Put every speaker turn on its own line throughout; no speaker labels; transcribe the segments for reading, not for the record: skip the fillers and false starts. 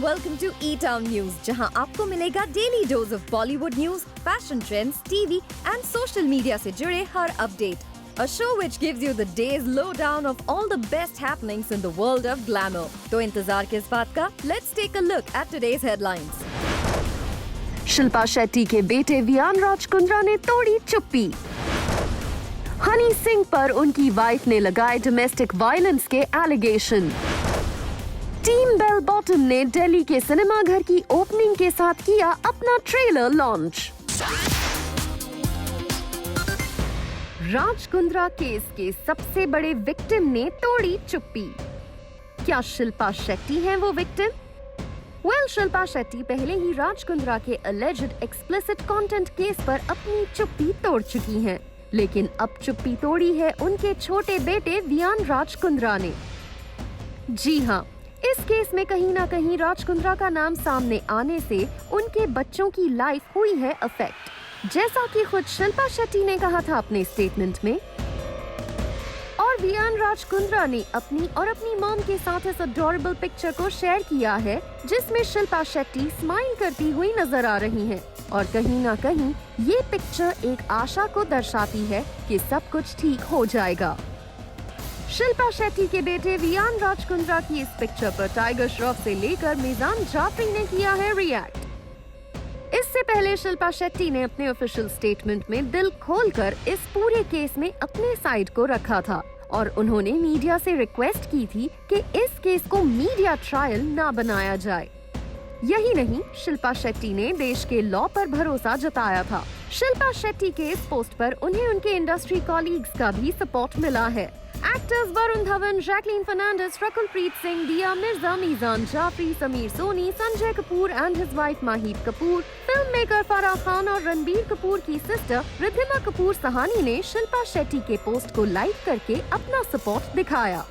welcome to E-Town News, जहां आपको मिलेगा daily dose of Bollywood news, fashion trends, TV and social media से जुड़े हर update. A show which gives you the day's lowdown of all the best happenings in the world of glamour. तो इंतजार किस बात का? Let's take a look at today's headlines.
Shilpa Shetty के बेटे वियान राज कुंद्रा ने तोड़ी चुप्पी. हनी सिंह पर उनकी वाइफ ने लगाए डोमेस्टिक वायलेंस के एलिगेशन. टीम बेल बॉटम ने दिल्ली के सिनेमा घर की ओपनिंग के साथ किया अपना trailer launch. Raj Kundra case के सबसे बड़े विक्टिम ने तोड़ी चुप्पी. क्या शिल्पा शेट्टी हैं वो विक्टिम? शिल्पा शेट्टी पहले ही राज कुंद्रा के अलेज्ड एक्सप्लिसिट कंटेंट केस पर अपनी चुप्पी तोड़ चुकी हैं, लेकिन अब चुप्पी तोड़ी है उनके छोटे बेटे वियान राज कुंद्रा ने. जी हाँ, इस केस में कहीं ना कहीं राज कुंद्रा का नाम सामने आने से उनके बच्चों की लाइफ हुई है अफेक्ट, जैसा कि खुद शिल्पा शेट्टी ने कहा था अपने स्टेटमेंट में. और वियान राज कुंद्रा ने अपनी मॉम के साथ इस अडोरेबल पिक्चर को शेयर किया है, जिसमें शिल्पा शेट्टी स्माइल करती हुई नजर आ रही हैं. और कहीं ना कहीं ये पिक्चर एक आशा को दर्शाती है कि सब कुछ ठीक हो जाएगा. शिल्पा शेट्टी के बेटे वियान राज कुंद्रा की इस पिक्चर पर टाइगर श्रॉफ से लेकर मिजान जाफरी ने किया है रिएक्ट. इससे पहले शिल्पा शेट्टी ने अपने ऑफिशियल स्टेटमेंट में दिल खोलकर इस पूरे केस में अपने साइड को रखा था और उन्होंने मीडिया से रिक्वेस्ट की थी कि इस केस को मीडिया ट्रायल ना बनाया जाए. यही नहीं, शिल्पा शेट्टी ने देश के लॉ पर भरोसा जताया था. शिल्पा शेट्टी के इस पोस्ट पर उन्हें उनके इंडस्ट्री कॉलीग्स का भी सपोर्ट मिला है. Actors Varun Dhawan, Jacqueline Fernandez, Rakulpreet Singh, Dia Mirza, Meezaan Jafri, Sameer Soni, Sanjay Kapoor and his wife Maheep Kapoor, film maker Farah Khan और रणबीर कपूर की सिस्टर रिद्धिमा कपूर सहानी ने शिल्पा शेट्टी के पोस्ट को लाइक करके अपना सपोर्ट दिखाया.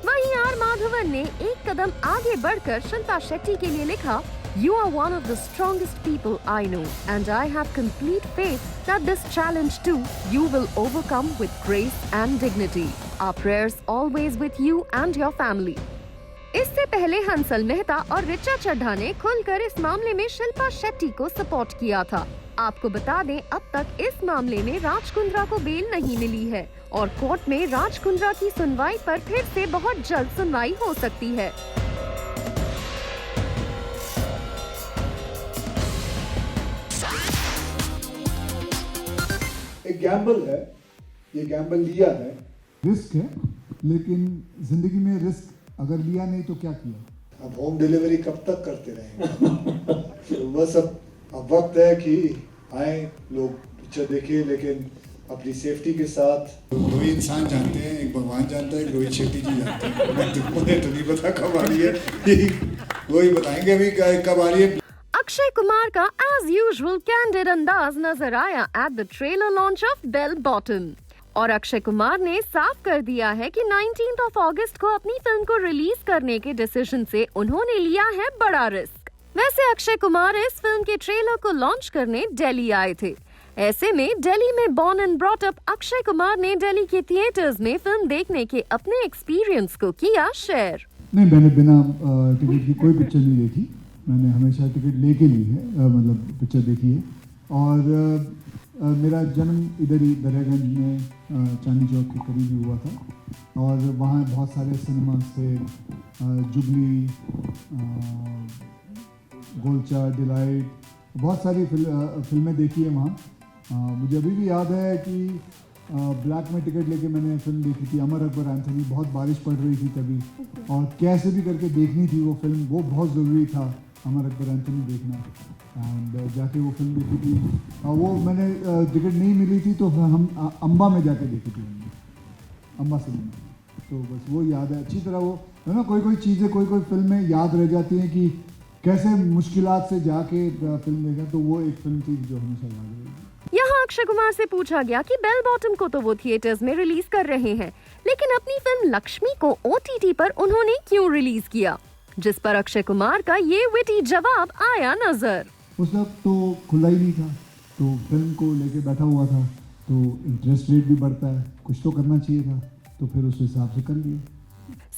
वहीं आर माधवन ने एक कदम आगे बढ़कर शिल्पा शेट्टी के लिए लिखा, You are one of the strongest people I know, and I have complete faith that this challenge too you will overcome with grace and dignity. Our prayers always with you and your family. इससे पहले हंसल मेहता और ऋचा चड्ढा ने खुलकर इस मामले में शिल्पा शेट्टी को support किया था. आपको बता दें, अब तक इस मामले में राज कुंद्रा को बेल नहीं मिली है और कोर्ट में राज कुंद्रा की सुनवाई पर फिर से बहुत जल्द सुनवाई हो सकती है.
एक गैम्बल है, ये गैम्बल लिया है,
रिस्क है, लेकिन जिंदगी में रिस्क अगर लिया नहीं तो क्या किया.
अब होम डिलीवरी कब तक करते रहेंगे. तो बस अब वक्त है कि आए लोग पिक्चर देखें, लेकिन अपनी सेफ्टी के साथ.
दो ही इंसान जानते हैं, एक भगवान जानता है, एक रोहित शेट्टी जी जानते हैं. मुझे तो नहीं पता कब आ रही है, वही बताएंगे अभी कब आ रही है.
अक्षय कुमार का एज यूजुअल कैंडिड अंदाज नजर आया at the trailer launch of Bell Bottom. और अक्षय कुमार ने साफ कर दिया है कि 19 अगस्त को अपनी फिल्म को रिलीज करने के डिसीजन से उन्होंने लिया है बड़ा रिस्क. वैसे अक्षय कुमार इस फिल्म के ट्रेलर को लॉन्च करने दिल्ली आए थे. ऐसे में दिल्ली में born and brought up Akshay Kumar ने दिल्ली के थिएटर्स में फिल्म देखने के अपने एक्सपीरियंस को किया शेयर.
नहीं, मैंने बिना टिकट की कोई पिक्चर नहीं देखी. मैंने हमेशा टिकट लेके ली है, मतलब पिक्चर देखी है. और मेरा जन्म इधर ही दरियागंज में चांदनी चौक के करीब ही हुआ था और वहाँ बहुत सारे सिनेमा से जुबली, गोलचा, डिलाइट, बहुत सारी फिल्में देखी है वहाँ. मुझे अभी भी याद है कि ब्लैक में टिकट लेके मैंने फिल्म देखी थी, अमर अकबर एंथनी. बहुत बारिश पड़ रही थी तभी और कैसे भी करके देखनी थी वो फिल्म. वो बहुत ज़रूरी था अमर अकबर एंथनी देखना. एंड जाके वो फिल्म देखी थी. वो मैंने टिकट नहीं मिली थी तो हम अम्बा में जाके देखी थी, अम्बा सिनेमा. तो बस वो याद है अच्छी तरह. वो है ना, कोई चीज़ें कोई फिल्में याद रह जाती हैं कि कैसे मुश्किलात से जाके फिल्म देखा. तो वो एक फिल्म थी जो हमेशा याद रहेगी.
यहाँ अक्षय कुमार से पूछा गया कि बेल बॉटम को तो वो थिएटर्स में रिलीज कर रहे हैं, लेकिन अपनी फिल्म लक्ष्मी को OTT पर उन्होंने क्यों रिलीज किया, जिस पर अक्षय कुमार का ये विटी जवाब आया नजर.
उस वक्त तो खुला ही नहीं था, तो फिल्म को लेके बैठा हुआ था. तो इंटरेस्ट रेट भी बढ़ता है, कुछ तो करना चाहिए था, तो फिर उस हिसाब से कर लिया.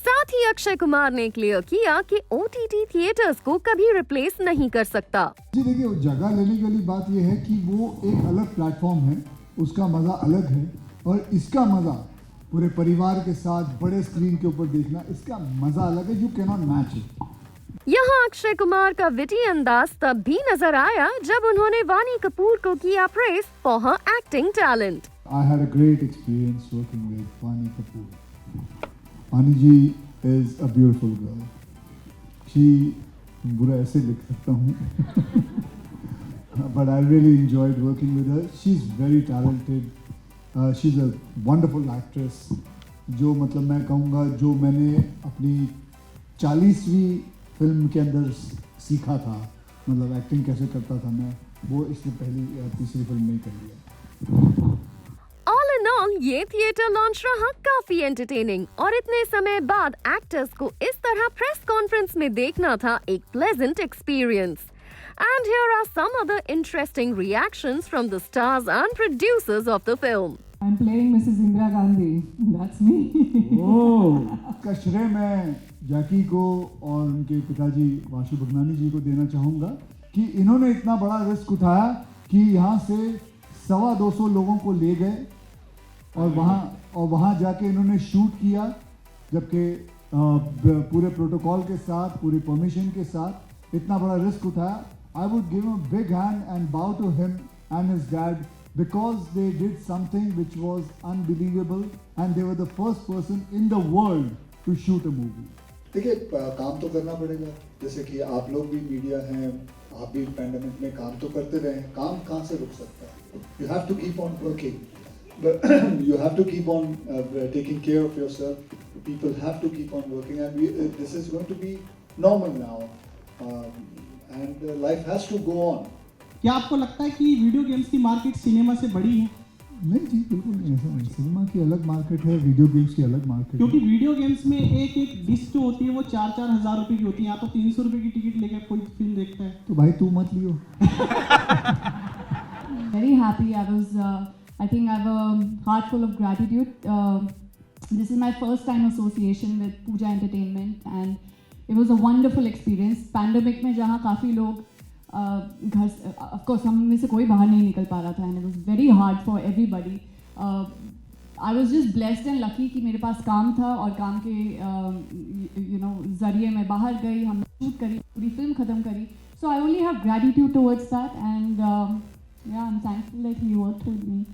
साथ ही अक्षय कुमार ने क्लियर किया कि OTT थिएटर्स को कभी रिप्लेस नहीं कर सकता।
जी देखिए, जगह लेने वाली बात यह है कि वो एक अलग प्लेटफॉर्म है, उसका मज़ा अलग है, और इसका मज़ा पूरे परिवार के साथ बड़े स्क्रीन के ऊपर देखना, इसका मज़ा अलग है। You can not match it.
यहाँ अक्षय कुमार का विटी अंदाज तब भी नजर आया जब उन्होंने वानी कपूर को किया praise for her acting talent.
I had a great experience working with Vani Kapoor. Vani ji is a beautiful girl. She, बुरा ऐसे लिख सकता हूँ, but I really enjoyed working with her. She's very talented. She's a wonderful actress. जो मतलब मैं कहूँगा, जो मैंने अपनी 40वीं फिल्म के अंदर सीखा था, मतलब एक्टिंग कैसे करता था मैं, वो इसने पहली या तीसरी फिल्म में ही कर लिया।
ऑल इन ऑल ये थिएटर लॉन्च रहा काफी एंटरटेनिंग, और इतने समय बाद एक्टर्स को इस तरह प्रेस कॉन्फ्रेंस में देखना था एक pleasant experience. And here are some other interesting reactions from the stars and producers of the film.
I'm playing Mrs. Indira Gandhi. That's me.
का श्रेय मैं जैकी को और उनके पिताजी वाशु भगनानी जी को देना चाहूँगा कि इन्होंने इतना बड़ा रिस्क उठाया कि यहाँ से 250 लोगों को ले गए और वहाँ जाके इन्होंने शूट किया, जबकि पूरे प्रोटोकॉल के साथ, पूरी परमिशन के साथ इतना बड़ा रिस्क उठाया। I would give him a big hand and bow to him and his dad, because they did something which was unbelievable and they were the first person in the world to shoot a movie.
देखिए, काम तो करना पड़ेगा, जैसे कि आप लोग भी मीडिया हैं, आप भी पैंडेमिक में काम तो करते रहे हैं, काम कहाँ से रुक सकता है? You have to keep on working, but you have to keep on taking care of yourself. People have to keep on working, and this is going to be normal now, and life has to go on.
क्या आपको लगता है कि video games की market cinema से बड़ी है?
नहीं जी, बिल्कुल नहीं, ऐसा नहीं। सिनेमा की अलग मार्केट है, वीडियो गेम्स की अलग मार्केट
क्योंकि
है।
वीडियो गेम्स में एक एक डिस्क जो होती है वो 4-4 हज़ार रुपए की होती है। यहाँ तो 300 रुपए की टिकट लेकर कोई फिल्म देखता है।
तो भाई तू मत लियो।
Very happy. I think I have a heart full of gratitude. This is my first time association with Pooja Entertainment and it was a wonderful experience. Pandemic में जहाँ काफ़ी लोग घर से, of course हम में से कोई बाहर नहीं निकल पा रहा था, and it was very hard for everybody. I was just blessed and lucky कि मेरे पास काम था और काम के ज़रिए मैं बाहर गई, हमने शूट करी, पूरी फिल्म ख़त्म करी. So I only have gratitude towards that, and I'm thankful that he worked with me.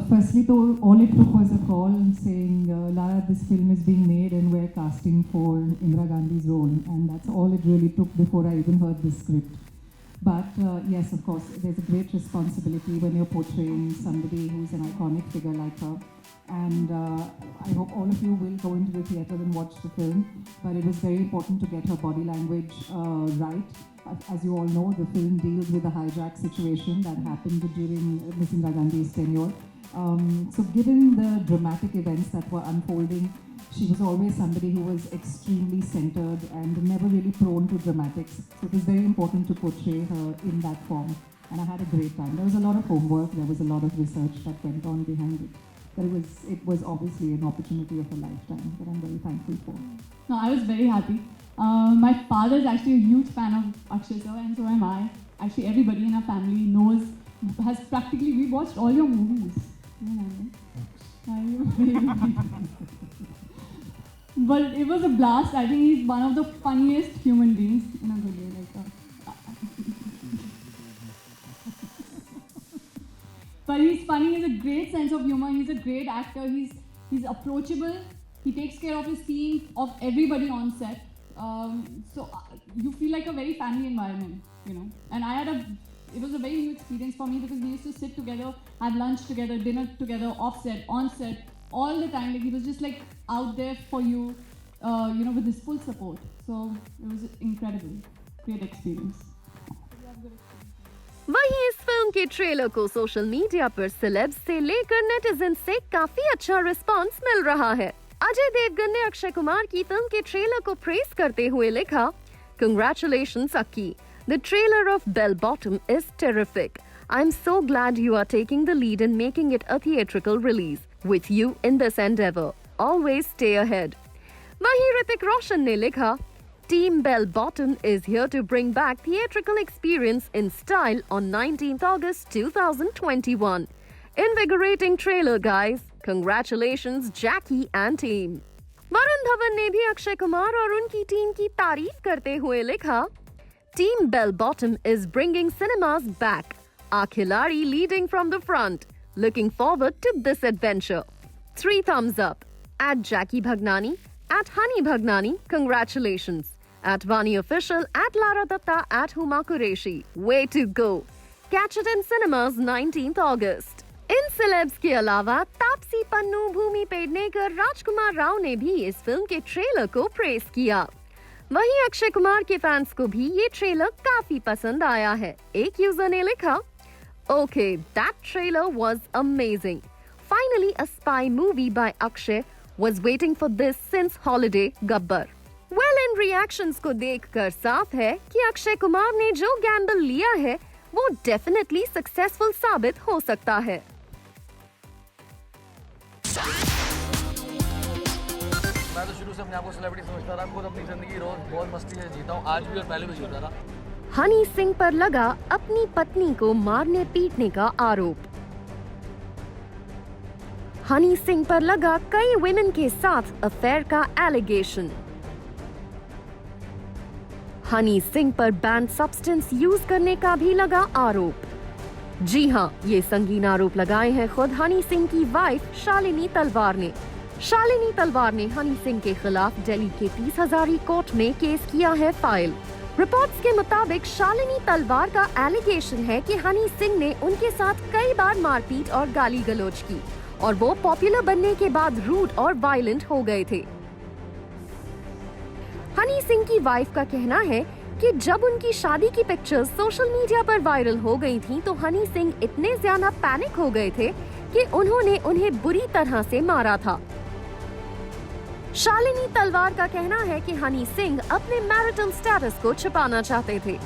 Firstly, though, all it took was a call saying, Lara, this film is being made and we're casting for Indira Gandhi's role, and that's all it really took before I even heard the script. But yes, of course, there's a great responsibility when you're portraying somebody who's an iconic figure like her. And I hope all of you will go into the theatre and watch the film. But it was very important to get her body language right. As you all know, the film deals with the hijack situation that happened during Miss Indira Gandhi's tenure. So given the dramatic events that were unfolding, she was always somebody who was extremely centered and never really prone to dramatics. So it was very important to portray her in that form. And I had a great time. There was a lot of homework, there was a lot of research that went on behind it. But it was obviously an opportunity of a lifetime that I'm very thankful for. No, I was very happy. My father is actually a huge fan of Akshay sir, and so am I. Actually, everybody in our family we watched all your movies. But it was a blast. I think he's one of the funniest human beings in a good way. But he's funny. He has a great sense of humor. He's a great actor. He's approachable. He takes care of his team, of everybody on set. So you feel like a very family environment, And it was a very new experience for me because we used to sit together, have lunch together, dinner together, off set, on set, all the time. Like he was just like out there for you, with his full support. So it was incredible, great experience.
वहीं इस film के trailer को social media पर celebs से लेकर netizen से काफी अच्छा रिस्पांस मिल रहा है। अजय देवगन ने अक्षय कुमार की फिल्म के ट्रेलर को प्रेज करते हुए लिखा, Congratulations, Aki. The trailer of Bell Bottom is terrific. I'm so glad you are taking the lead in making it a theatrical release. With you in this endeavor. Always stay ahead. वहीं ऋतिक रोशन ने लिखा, Team Bell Bottom is here to bring back theatrical experience in style on 19th August 2021. Invigorating trailer, guys. Congratulations, Jackie and team. Varun Dhawan ने भी अक्षय कुमार और उनकी team की तारीफ करते हुए लिखा, Team Bell Bottom is bringing cinemas back. Our Khiladi leading from the front. Looking forward to this adventure. 3 thumbs up. At Jackie Bhagnani, at Honey Bhagnani, congratulations. At Vani Official, at Lara Datta, at Huma Qureshi. Way to go. Catch it in cinemas 19th August. In celebs के अलावा तापसी पन्नू, भूमि पेडनेकर, राजकुमार राव ने भी इस film के trailer को press किया। वहीं अक्षय कुमार के फैंस को भी ये ट्रेलर काफी पसंद आया है। एक यूजर ने लिखा, Okay, that trailer was amazing. Finally, a spy movie by Akshay. Was waiting for this since Holiday Gabbar. Well, in reactions को देखकर साफ है कि अक्षय कुमार ने जो गैम्बल लिया है वो डेफिनेटली सक्सेसफुल साबित हो सकता है।
मैं तो शुरू से अपने आप को सेलिब्रिटी समझता रहा, खुद अपनी जिंदगी रोज बहुत मस्ती से जीता हूँ, आज भी और पहले भी जीता रहा।
हनी सिंह पर लगा अपनी पत्नी को मारने पीटने का आरोप। हनी सिंह पर लगा कई विमेन के साथ अफेयर का एलिगेशन। हनी सिंह पर बैंड सब्सटेंस यूज करने का भी लगा आरोप। जी हां, ये संगीन आरोप लगाए हैं खुद हनी सिंह की वाइफ शालिनी तलवार ने। शालिनी तलवार ने हनी सिंह के खिलाफ दिल्ली के 30 हजारी कोर्ट में केस किया है फाइल। रिपोर्ट्स के मुताबिक शालिनी तलवार का एलिगेशन है कि हनी सिंह ने उनके साथ कई बार मारपीट और गाली गलौज की और वो पॉपुलर बनने के बाद रूड और वायलेंट हो गए थे। हनी सिंह की वाइफ का कहना है कि जब उनकी शादी की पिक्चर्स सोशल मीडिया पर वायरल हो गई थीं, तो हनी सिंह इतने ज्यादा पैनिक हो गए थे कि उन्होंने उन्हें बुरी तरह से मारा था। शालिनी तलवार का कहना है कि हनी सिंह अपने मैरिटल स्टेटस को छिपाना चाहते थे।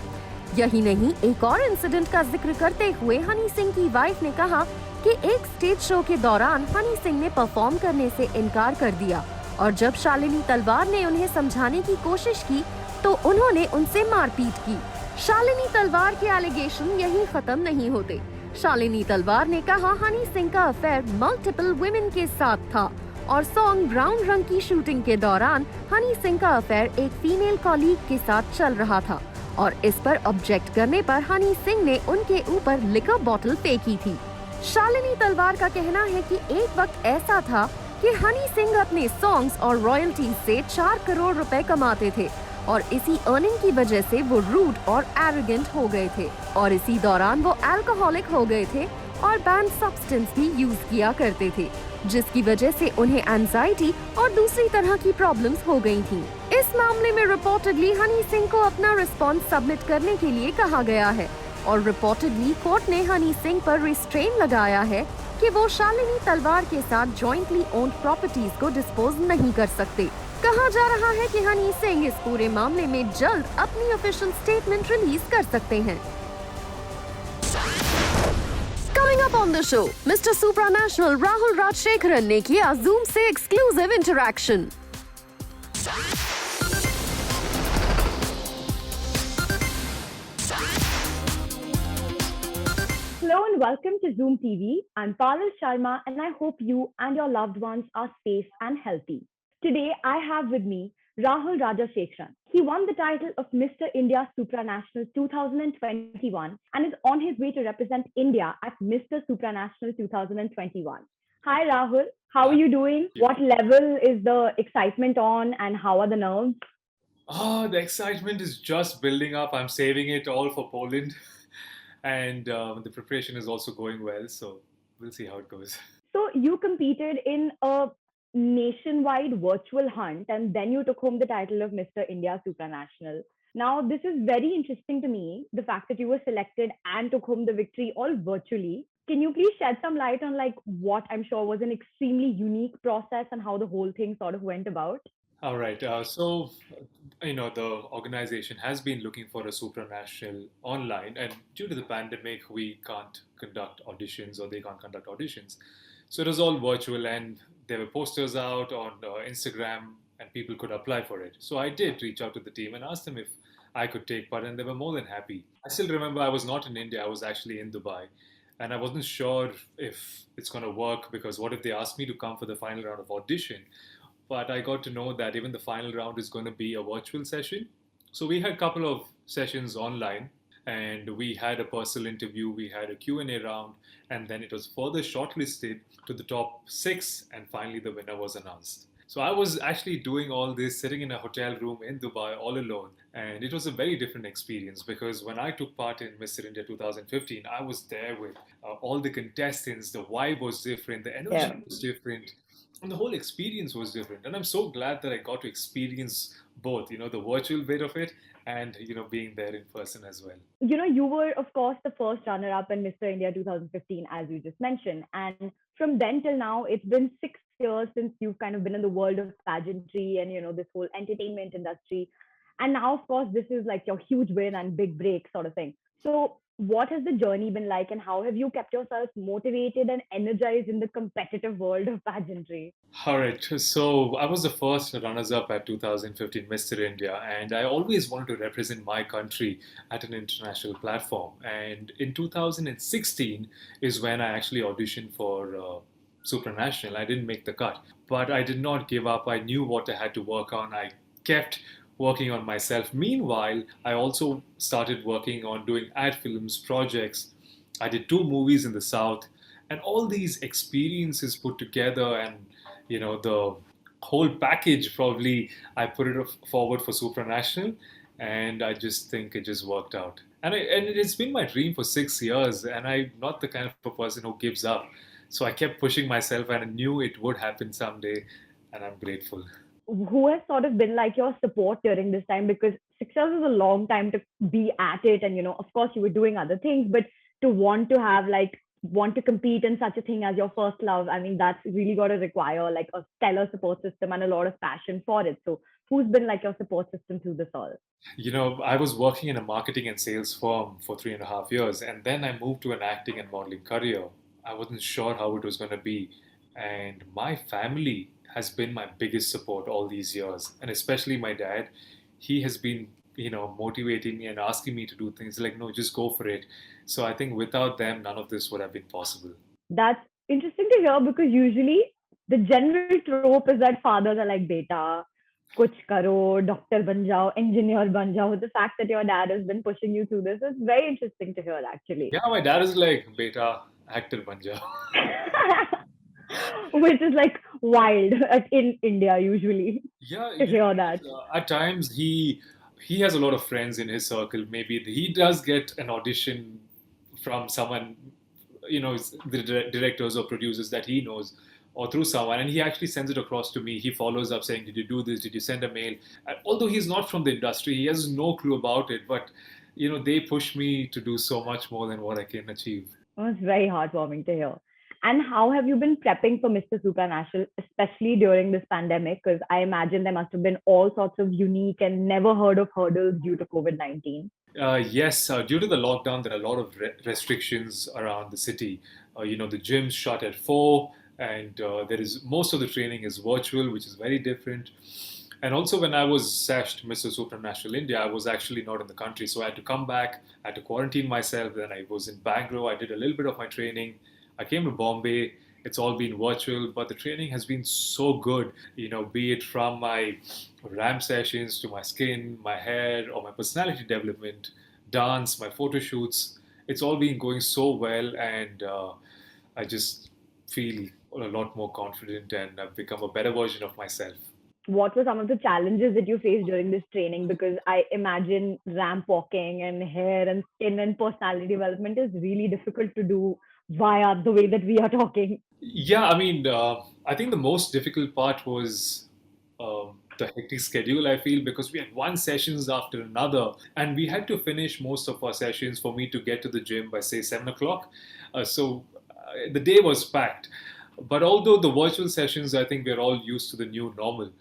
यही नहीं, एक और इंसिडेंट का जिक्र करते हुए हनी सिंह की वाइफ ने कहा कि एक स्टेज शो के दौरान हनी सिंह ने परफॉर्म करने से इनकार कर दिया और जब शालिनी तलवार ने उन्हें समझाने की कोशिश की तो उन्होंने उनसे मारपीट की। शालिनी तलवार के एलिगेशन यहीं खत्म नहीं होते। शालिनी तलवार ने कहा हनी सिंह का अफेयर मल्टीपल वुमेन के साथ था और सॉन्ग ब्राउन रंग की शूटिंग के दौरान हनी सिंह का अफेयर एक फीमेल कॉलीग के साथ चल रहा था और इस पर ऑब्जेक्ट करने पर हनी सिंह ने उनके ऊपर लिकर बॉटल फेंकी थी। शालिनी तलवार का कहना है कि एक वक्त ऐसा था कि हनी सिंह अपने सॉन्ग्स और रॉयल्टीज से 4 करोड़ रुपए कमाते थे और इसी अर्निंग की वजह से वो रूड और एरोगेंट हो गए थे और इसी दौरान वो अल्कोहलिक हो गए थे और बैंड सब्सटेंस भी यूज किया करते थे, जिसकी वजह से उन्हें एंजाइटी और दूसरी तरह की प्रॉब्लम्स हो गई थीं। इस मामले में रिपोर्टेडली हनी सिंह को अपना रिस्पॉन्स सबमिट करने के लिए कहा गया है और रिपोर्टेडली कोर्ट ने हनी सिंह पर रिस्ट्रेन लगाया है कि वो शालिनी तलवार के साथ जॉइंटली ओन्ड प्रॉपर्टीज को डिस्पोज नहीं कर सकते। कहा जा रहा है कि हनी सिंह इस पूरे मामले में जल्द अपनी ऑफिशियल स्टेटमेंट रिलीज कर सकते हैं। Coming up on the show, Mr. Supranational Rahul Rajshekharan ने किया Zoom से exclusive interaction.
Hello and welcome to Zoom TV. I'm Palal Sharma and I hope you and your loved ones are safe and healthy. Today I have with me Rahul Rajashekharan. He won the title of Mr. India Supranational 2021 and is on his way to represent India at Mr. Supranational 2021. Hi Rahul, how are you doing? What level is the excitement on and how are the nerves?
The excitement is just building up. I'm saving it all for Poland. And the preparation is also going well. So we'll see how it goes.
So you competed in a nationwide virtual hunt and then you took home the title of Mr. India Supranational. Now, this is very interesting to me, the fact that you were selected and took home the victory all virtually. Can you please shed some light on like what I'm sure was an extremely unique process and how the whole thing sort of went about?
All right. So, the organization has been looking for a supranational online, and due to the pandemic, we can't conduct auditions or they can't conduct auditions. So it was all virtual, and there were posters out on Instagram and people could apply for it. So I did reach out to the team and ask them if I could take part, and they were more than happy. I still remember I was not in India, I was actually in Dubai. And I wasn't sure if it's going to work because what if they asked me to come for the final round of audition? But I got to know that even the final round is going to be a virtual session. So we had a couple of sessions online, and we had a personal interview, we had a Q&A round, and then it was further shortlisted to the top 6, and finally the winner was announced. So I was actually doing all this sitting in a hotel room in Dubai all alone. And it was a very different experience because when I took part in Mr. India 2015, I was there with all the contestants. The vibe was different, the energy was different, and the whole experience was different. And I'm so glad that I got to experience both, the virtual bit of it and, being there in person as well.
You were, of course, the first runner-up in Mr. India 2015, as you just mentioned. And from then till now, it's been 6 years since you've kind of been in the world of pageantry and, this whole entertainment industry. And now, of course, this is like your huge win and big break sort of thing. So what has the journey been like, and how have you kept yourself motivated and energized in the competitive world of pageantry?
All right. So I was the first runners-up at 2015 Mr. India, and I always wanted to represent my country at an international platform. And in 2016 is when I actually auditioned for Supranational. I didn't make the cut, but I did not give up. I knew what I had to work on. I kept working on myself. Meanwhile, I also started working on doing ad films, projects. I did 2 movies in the South, and all these experiences put together, and the whole package, probably I put it forward for Supranational, and I just think it just worked out. And it's been my dream for 6 years, and I'm not the kind of a person who gives up. So I kept pushing myself, and I knew it would happen someday, and I'm grateful.
Who has sort of been like your support during this time? Because 6 years is a long time to be at it. And, of course, you were doing other things, but to want to compete in such a thing as your first love, I mean, that's really got to require like a stellar support system and a lot of passion for it. So who's been like your support system through this all?
I was working in a marketing and sales firm for 3.5 years, and then I moved to an acting and modeling career. I wasn't sure how it was going to be. And my family has been my biggest support all these years. And especially my dad, he has been, motivating me and asking me to do things like, no, just go for it. So I think without them, none of this would have been possible.
That's interesting to hear, because usually the general trope is that fathers are like, beta, kuch karo, doctor ban jao, engineer ban jao. The fact that your dad has been pushing you through this is very interesting to hear, actually.
Yeah, my dad is like, beta, actor ban jao.
Which is like wild in India usually.
Yeah,
to hear that.
At times he has a lot of friends in his circle. Maybe he does get an audition from someone, the directors or producers that he knows, or through someone, and he actually sends it across to me. He follows up saying, did you do this? Did you send a mail? Although he's not from the industry, he has no clue about it, but they push me to do so much more than what I can achieve.
Oh, it's very heartwarming to hear. And how have you been prepping for Mr. Supranational, especially during this pandemic? Because I imagine there must have been all sorts of unique and never heard of hurdles due to COVID-19.
Yes, due to the lockdown, there are a lot of restrictions around the city. The gyms shut at 4, and there is most of the training is virtual, which is very different. And also when I was sashed Mr. Supranational India, I was actually not in the country. So I had to come back, I had to quarantine myself. Then I was in Bangalore. I did a little bit of my training. I came to Bombay. It's all been virtual, but the training has been so good, be it from my RAM sessions to my skin, my hair, or my personality development, dance, my photo shoots. It's all been going so well, and I just feel a lot more confident, and I've become a better version of myself.
What were some of the challenges that you faced during this training? Because I imagine ramp walking and hair and skin and personality development is really difficult to do via the way that we are talking.
Yeah, I mean, I think the most difficult part was the hectic schedule, I feel, because we had one sessions after another, and we had to finish most of our sessions for me to get to the gym by, say, 7 o'clock. So the day was packed. But although the virtual sessions, I think we're all used to the new normal.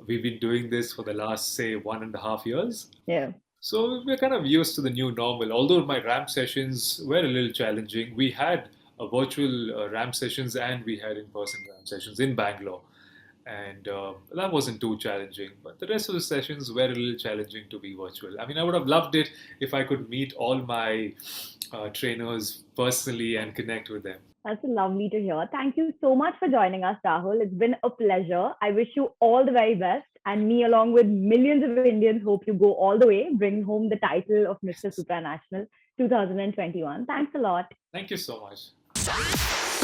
We've been doing this for the last, say, 1.5 years.
Yeah.
So we're kind of used to the new normal. Although my ramp sessions were a little challenging, we had virtual ramp sessions and we had in-person ramp sessions in Bangalore. and that wasn't too challenging. But the rest of the sessions were a little challenging to be virtual. I mean, I would have loved it if I could meet all my trainers personally and connect with them.
That's lovely to hear. Thank you so much for joining us, Rahul. It's been a pleasure. I wish you all the very best. And me, along with millions of Indians, hope you go all the way, bring home the title of Mr. Supranational 2021. Thanks a lot.
Thank you so much.